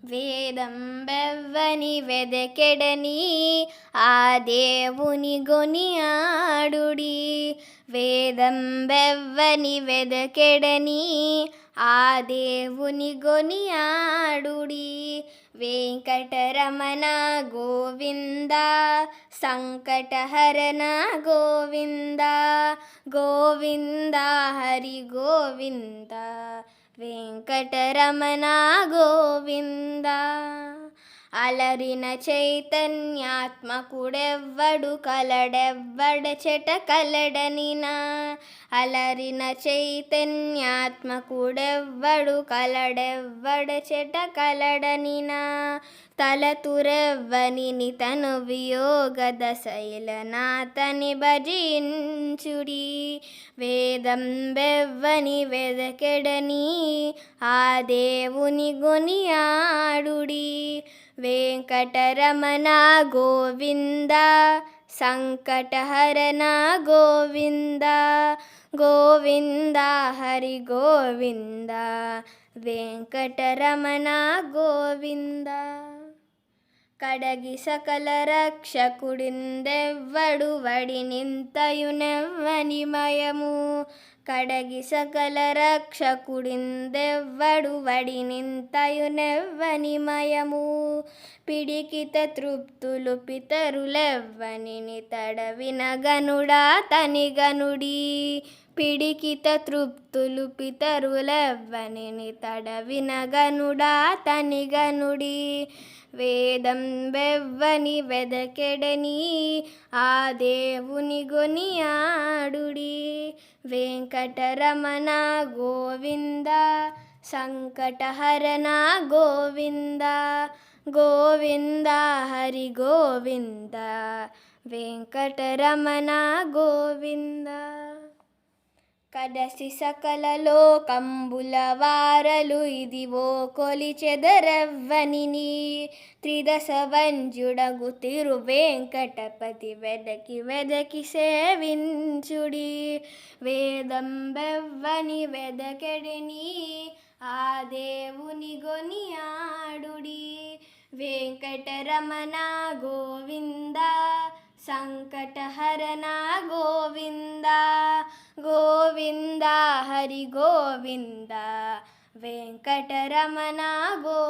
వేదం బెవ్వని వెదకెడని ఆ దేవుని గొనియాడుడి. వేదం బెవ్వని వెదకెడని ఆ దేవుని గొనియాడుడి. వెంకటరమణ గోవింద సంకటహరణ గోవింద గోవింద హరి గోవింద వెంకటరమణ గోవింద. అలరిన చైతన్యాత్మకుడెవ్వడు కలడెవ్వడచెట కలడనినా. అలరిన చైతన్యాత్మకుడెవ్వడు కలడెవ్వడచెట కలడనినా. తలతురెవ్వనిని తను వియోగ దశైలనాథని భజించుడి. వేదం బెవ్వని వెదకెడని ఆ దేవుని గొనియాడుడి. వెంకటరమణ గోవింద సంకటహరణ గోవింద గోవింద హరి గోవింద వెంకటరమణ గోవింద. కడగి సకల రక్షకుడిందెవ్వడు వడినింతయునెవ్వని మయము. కడగి సకల రక్షకుడిందెవ్వడు వడినింతయునెవ్వని మయము. పిడికిత తృప్తులు పితరులెవ్వనిని తడవిన గనుడా తనిగనుడి. పిడికిత తృప్తులు పితరులెవ్వనిని తడవిన గనుడా తనిగనుడి. వేదం బెవ్వని వెదకెడని ఆ దేవుని గొనియాడుడి. వెంకటరమణ గోవింద సంకటహరణ గోవింద గోవింద హరి గోవింద వెంకటరమణ గోవింద. కడసి సకల లోకంబుల వారలు ఇదివో కొలిచెదరెవ్వనిని. త్రిదశ వంజుడగు తిరు వెంకటపతి వెదకి వెదకి సేవించుడి. వేదం బెవ్వని వెదకెడని ఆ దేవుని గొనియాడుడి. వెంకటరమణ గోవింద సంకటహరణ గోవింద గోవింద హరి గోవింద వెంకటరమణ గోవింద.